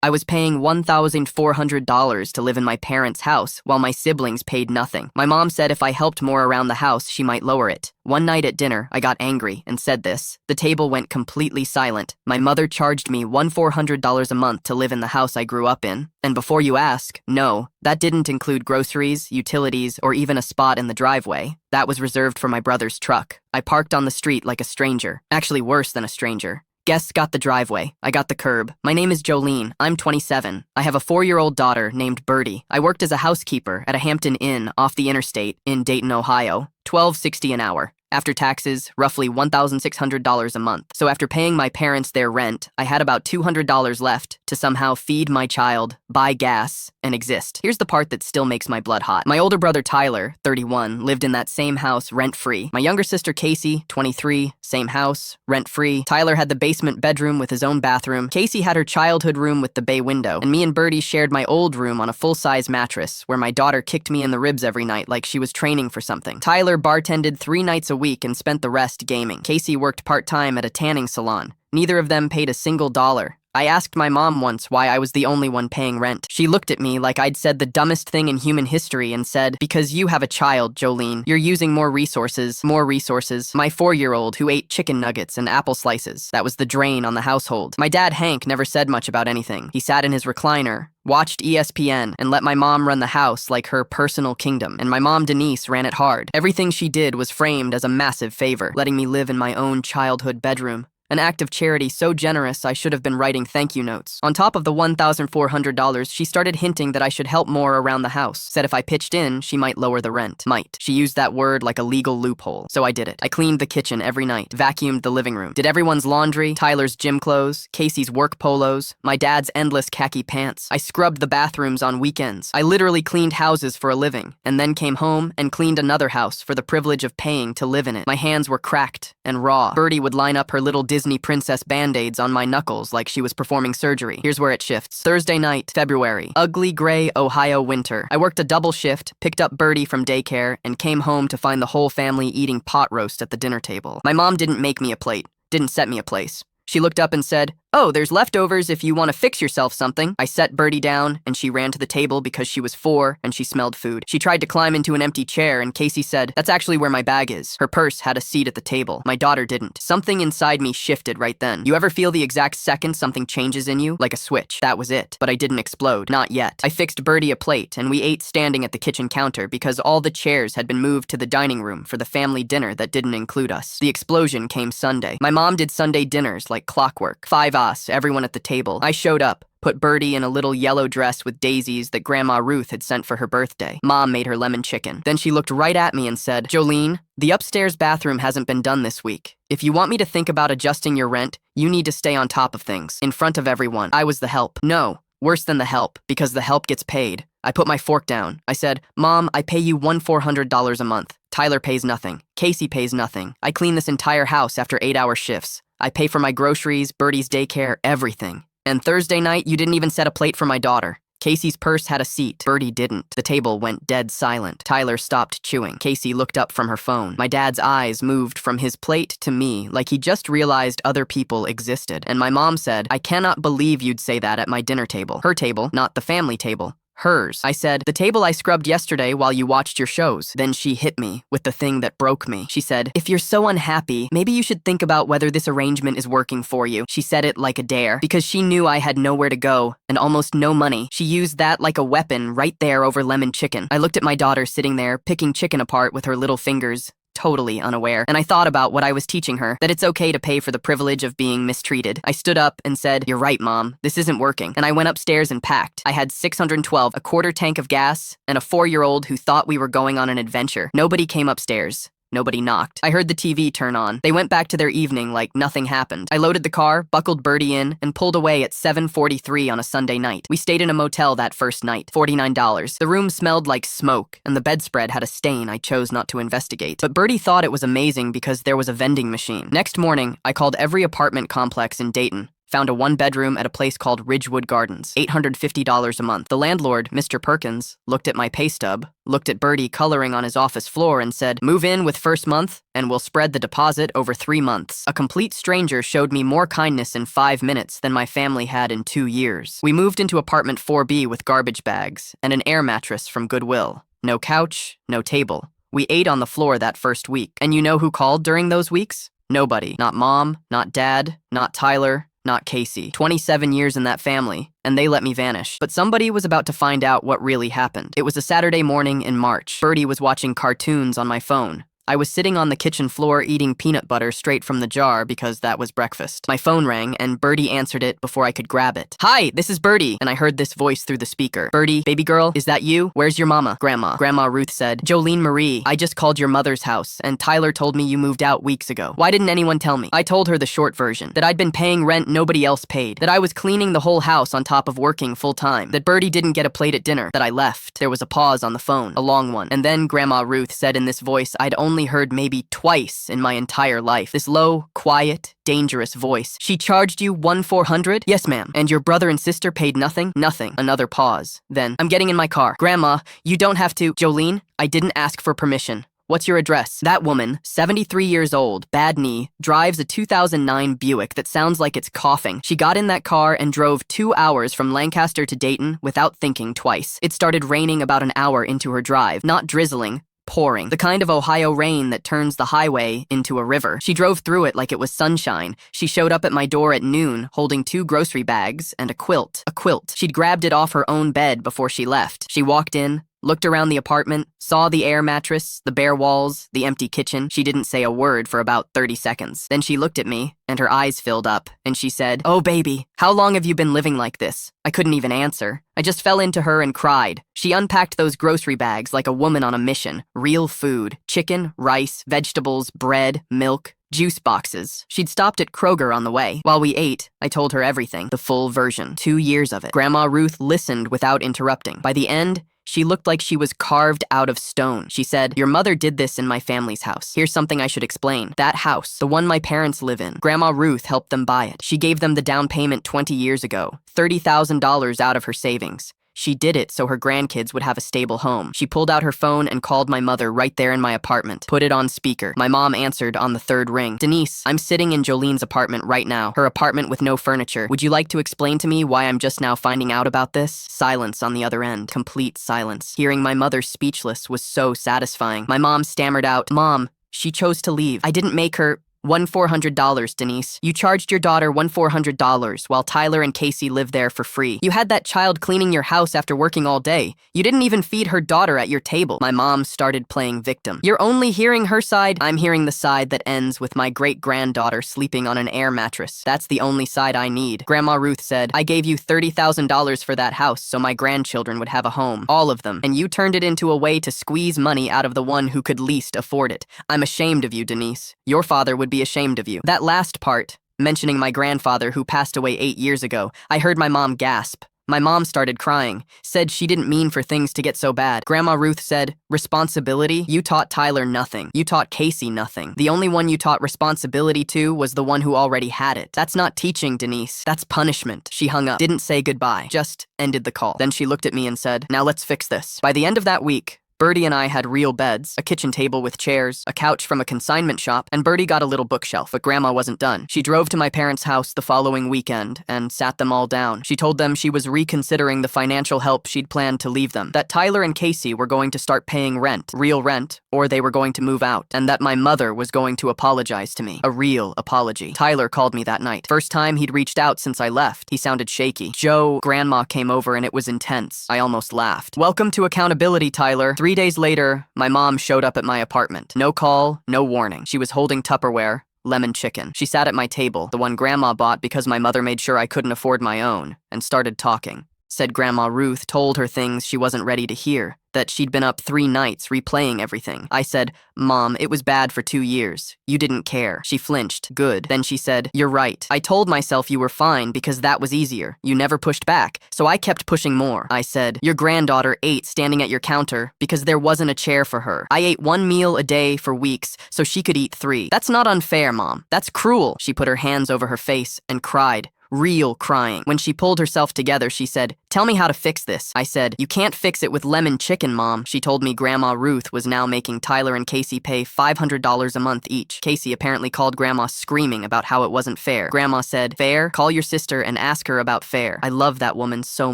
I was paying $1,400 to live in my parents' house while my siblings paid nothing. My mom said if I helped more around the house, she might lower it. One night at dinner, I got angry and said this. The table went completely silent. My mother charged me $1,400 a month to live in the house I grew up in. And before you ask, no, that didn't include groceries, utilities, or even a spot in the driveway. That was reserved for my brother's truck. I parked on the street like a stranger. Actually, worse than a stranger. Guests got the driveway. I got the curb. My name is Jolene. I'm 27. I have a 4-year-old daughter named Birdie. I worked as a housekeeper at a Hampton Inn off the interstate in Dayton, Ohio. $12.60 an hour. After taxes, roughly $1,600 a month. So after paying my parents their rent, I had about $200 left to somehow feed my child, buy gas, and exist. Here's the part that still makes my blood hot. My older brother Tyler, 31, lived in that same house rent-free. My younger sister Casey, 23, same house, rent-free. Tyler had the basement bedroom with his own bathroom. Casey had her childhood room with the bay window. And me and Birdie shared my old room on a full-size mattress where my daughter kicked me in the ribs every night like she was training for something. Tyler bartended 3 nights a week and spent the rest gaming. Casey worked part-time at a tanning salon. Neither of them paid a single dollar. I asked my mom once why I was the only one paying rent. She looked at me like I'd said the dumbest thing in human history and said, "Because you have a child, Jolene. You're using more resources. My 4-year-old who ate chicken nuggets and apple slices. That was the drain on the household." My dad, Hank, never said much about anything. He sat in his recliner, watched ESPN, and let my mom run the house like her personal kingdom. And my mom, Denise, ran it hard. Everything she did was framed as a massive favor, letting me live in my own childhood bedroom. An act of charity so generous I should have been writing thank you notes. On top of the $1,400, she started hinting that I should help more around the house. Said if I pitched in, she might lower the rent. Might. She used that word like a legal loophole. So I did it. I cleaned the kitchen every night, vacuumed the living room, did everyone's laundry, Tyler's gym clothes, Casey's work polos, my dad's endless khaki pants. I scrubbed the bathrooms on weekends. I literally cleaned houses for a living, and then came home and cleaned another house for the privilege of paying to live in it. My hands were cracked and raw. Birdie would line up her little Disney princess band-aids on my knuckles like she was performing surgery. Here's where it shifts. Thursday night, February. Ugly gray Ohio winter. I worked a double shift, picked up Birdie from daycare, and came home to find the whole family eating pot roast at the dinner table. My mom didn't make me a plate, didn't set me a place. She looked up and said, "Oh, there's leftovers if you want to fix yourself something." I set Birdie down, and she ran to the table because she was 4 and she smelled food. She tried to climb into an empty chair, and Casey said, "That's actually where my bag is." Her purse had a seat at the table. My daughter didn't. Something inside me shifted right then. You ever feel the exact second something changes in you? Like a switch. That was it. But I didn't explode. Not yet. I fixed Birdie a plate, and we ate standing at the kitchen counter because all the chairs had been moved to the dining room for the family dinner that didn't include us. The explosion came Sunday. My mom did Sunday dinners like clockwork. 5 us, everyone at the table. I showed up, put Birdie in a little yellow dress with daisies that Grandma Ruth had sent for her birthday. Mom made her lemon chicken. Then she looked right at me and said, "Jolene, the upstairs bathroom hasn't been done this week. If you want me to think about adjusting your rent, you need to stay on top of things." In front of everyone. I was the help. No, worse than the help, because the help gets paid. I put my fork down. I said, "Mom, I pay you $1,400 a month. Tyler pays nothing. Casey pays nothing. I clean this entire house after 8-hour shifts. I pay for my groceries, Birdie's daycare, everything. And Thursday night, you didn't even set a plate for my daughter. Casey's purse had a seat. Birdie didn't. The table went dead silent. Tyler stopped chewing. Casey looked up from her phone. My dad's eyes moved from his plate to me like he just realized other people existed. And my mom said, "I cannot believe you'd say that at my dinner table." Her table, not the family table. Hers. I said, "The table I scrubbed yesterday while you watched your shows." Then she hit me with the thing that broke me. She said, "If you're so unhappy, maybe you should think about whether this arrangement is working for you." She said it like a dare, because she knew I had nowhere to go and almost no money. She used that like a weapon right there over lemon chicken. I looked at my daughter sitting there, picking chicken apart with her little fingers, totally unaware, and I thought about what I was teaching her, that it's okay to pay for the privilege of being mistreated. I stood up and said, "You're right, Mom. This isn't working." And I went upstairs and packed. I had 612, a quarter tank of gas, and a 4-year-old who thought we were going on an adventure. Nobody came upstairs. Nobody knocked. I heard the TV turn on. They went back to their evening like nothing happened. I loaded the car, buckled Birdie in, and pulled away at 7:43 on a Sunday night. We stayed in a motel that first night. $49. The room smelled like smoke, and the bedspread had a stain I chose not to investigate. But Birdie thought it was amazing because there was a vending machine. Next morning, I called every apartment complex in Dayton, Found a one-bedroom at a place called Ridgewood Gardens, $850 a month. The landlord, Mr. Perkins, looked at my pay stub, looked at Bertie coloring on his office floor and said, "Move in with first month, and we'll spread the deposit over 3 months." A complete stranger showed me more kindness in 5 minutes than my family had in 2 years. We moved into apartment 4B with garbage bags and an air mattress from Goodwill. No couch, no table. We ate on the floor that first week. And you know who called during those weeks? Nobody. Not Mom, not Dad, not Tyler, not Casey. 27 years in that family, and they let me vanish. But somebody was about to find out what really happened. It was a Saturday morning in March. Bertie was watching cartoons on my phone. I was sitting on the kitchen floor eating peanut butter straight from the jar because that was breakfast. My phone rang, and Bertie answered it before I could grab it. "Hi, this is Bertie," and I heard this voice through the speaker. "Bertie, baby girl, is that you? Where's your mama?" "Grandma." Grandma Ruth said, "Jolene Marie, I just called your mother's house, and Tyler told me you moved out weeks ago. Why didn't anyone tell me?" I told her the short version, that I'd been paying rent nobody else paid, that I was cleaning the whole house on top of working full-time, that Bertie didn't get a plate at dinner, that I left. There was a pause on the phone, a long one, and then Grandma Ruth said in this voice I'd only heard maybe twice in my entire life. This low, quiet, dangerous voice. "She charged you 1,400? Yes, ma'am. And your brother and sister paid nothing?" "Nothing." Another pause. Then, "I'm getting in my car." "Grandma, you don't have to." "Jolene, I didn't ask for permission. What's your address?" That woman, 73 years old, bad knee, drives a 2009 Buick that sounds like it's coughing. She got in that car and drove 2 hours from Lancaster to Dayton without thinking twice. It started raining about an hour into her drive. Not drizzling, pouring. The kind of Ohio rain that turns the highway into a river. She drove through it like it was sunshine. She showed up at my door at noon, holding 2 grocery bags and a quilt. A quilt. She'd grabbed it off her own bed before she left. She walked in, looked around the apartment, saw the air mattress, the bare walls, the empty kitchen. She didn't say a word for about 30 seconds. Then she looked at me, and her eyes filled up, and she said, "Oh, baby, how long have you been living like this?" I couldn't even answer. I just fell into her and cried. She unpacked those grocery bags like a woman on a mission. Real food. Chicken, rice, vegetables, bread, milk, juice boxes. She'd stopped at Kroger on the way. While we ate, I told her everything, the full version, 2 years of it. Grandma Ruth listened without interrupting. By the end, she looked like she was carved out of stone. She said, "Your mother did this in my family's house. Here's something I should explain. That house, the one my parents live in, Grandma Ruth helped them buy it. She gave them the down payment 20 years ago, $30,000 out of her savings. She did it so her grandkids would have a stable home. She pulled out her phone and called my mother right there in my apartment. Put it on speaker. My mom answered on the 3rd ring. "Denise, I'm sitting in Jolene's apartment right now. Her apartment with no furniture. Would you like to explain to me why I'm just now finding out about this?" Silence on the other end. Complete silence. Hearing my mother speechless was so satisfying. My mom stammered out, "Mom, she chose to leave. I didn't make her." $1,400, Denise. You charged your daughter $1,400 while Tyler and Casey lived there for free. You had that child cleaning your house after working all day. You didn't even feed her daughter at your table. My mom started playing victim. You're only hearing her side. I'm hearing the side that ends with my great-granddaughter sleeping on an air mattress. That's the only side I need. Grandma Ruth said, "I gave you $30,000 for that house so my grandchildren would have a home. All of them. And you turned it into a way to squeeze money out of the one who could least afford it. I'm ashamed of you, Denise. Your father would be ashamed of you." That last part, mentioning my grandfather who passed away 8 years ago, I heard my mom gasp. My mom started crying, said she didn't mean for things to get so bad. Grandma Ruth said, "Responsibility? You taught Tyler nothing. You taught Casey nothing. The only one you taught responsibility to was the one who already had it. That's not teaching, Denise. That's punishment." She hung up, didn't say goodbye, just ended the call. Then she looked at me and said, "Now let's fix this." By the end of that week, Bertie and I had real beds, a kitchen table with chairs, a couch from a consignment shop, and Bertie got a little bookshelf, but Grandma wasn't done. She drove to my parents' house the following weekend and sat them all down. She told them she was reconsidering the financial help she'd planned to leave them, that Tyler and Casey were going to start paying rent, real rent, or they were going to move out, and that my mother was going to apologize to me. A real apology. Tyler called me that night. First time he'd reached out since I left. He sounded shaky. "Joe, Grandma came over and it was intense." I almost laughed. "Welcome to accountability, Tyler." 3 days later, my mom showed up at my apartment. No call, no warning. She was holding Tupperware, lemon chicken. She sat at my table, the one Grandma bought because my mother made sure I couldn't afford my own, and started talking. Said Grandma Ruth told her things she wasn't ready to hear, that she'd been up 3 nights replaying everything. I said, "Mom, it was bad for 2 years. You didn't care." She flinched. Good. Then she said, "You're right. I told myself you were fine because that was easier. You never pushed back, so I kept pushing more." I said, "Your granddaughter ate standing at your counter because there wasn't a chair for her. I ate 1 meal a day for weeks so she could eat 3. That's not unfair, Mom. That's cruel." She put her hands over her face and cried. real crying. When she pulled herself together, she said, "Tell me how to fix this." I said, "You can't fix it with lemon chicken, Mom." She told me Grandma Ruth was now making Tyler and Casey pay $500 a month each. Casey apparently called Grandma screaming about how it wasn't fair. Grandma said, "Fair? Call your sister and ask her about fair." I love that woman so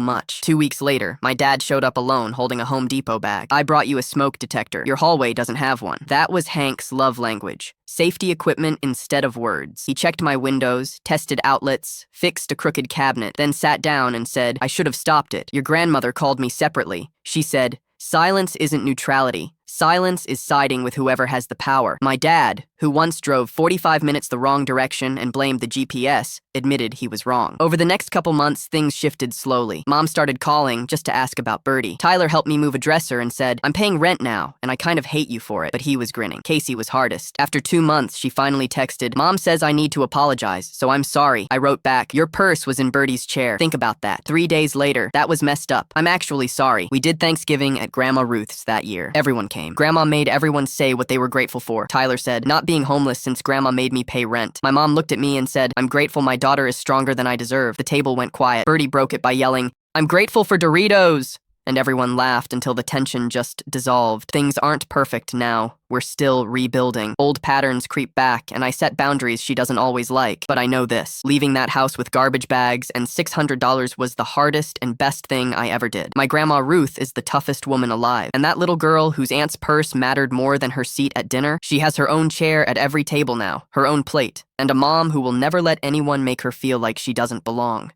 much. 2 weeks later, my dad showed up alone holding a Home Depot bag. "I brought you a smoke detector. Your hallway doesn't have one." That was Hank's love language. Safety equipment instead of words. He checked my windows, tested outlets, fixed a crooked cabinet, then sat down and said, "I should have stopped it. Your grandmother called me separately. She said, 'Silence isn't neutrality. Silence is siding with whoever has the power.'" My dad, who once drove 45 minutes the wrong direction and blamed the GPS, admitted he was wrong. Over the next couple months, things shifted slowly. Mom started calling just to ask about Birdie. Tyler helped me move a dresser and said, "I'm paying rent now, and I kind of hate you for it," but he was grinning. Casey was hardest. After 2 months, she finally texted, "Mom says I need to apologize, so I'm sorry." I wrote back, "Your purse was in Birdie's chair. Think about that." 3 days later, "That was messed up. I'm actually sorry." We did Thanksgiving at Grandma Ruth's that year. Everyone came. Grandma made everyone say what they were grateful for. Tyler said, "Not being homeless since Grandma made me pay rent." My mom looked at me and said, "I'm grateful my daughter is stronger than I deserve." The table went quiet. Birdie broke it by yelling, "I'm grateful for Doritos!" And everyone laughed until the tension just dissolved. Things aren't perfect now. We're still rebuilding. Old patterns creep back, and I set boundaries she doesn't always like. But I know this. Leaving that house with garbage bags and $600 was the hardest and best thing I ever did. My Grandma Ruth is the toughest woman alive. And that little girl whose aunt's purse mattered more than her seat at dinner, she has her own chair at every table now, her own plate, and a mom who will never let anyone make her feel like she doesn't belong.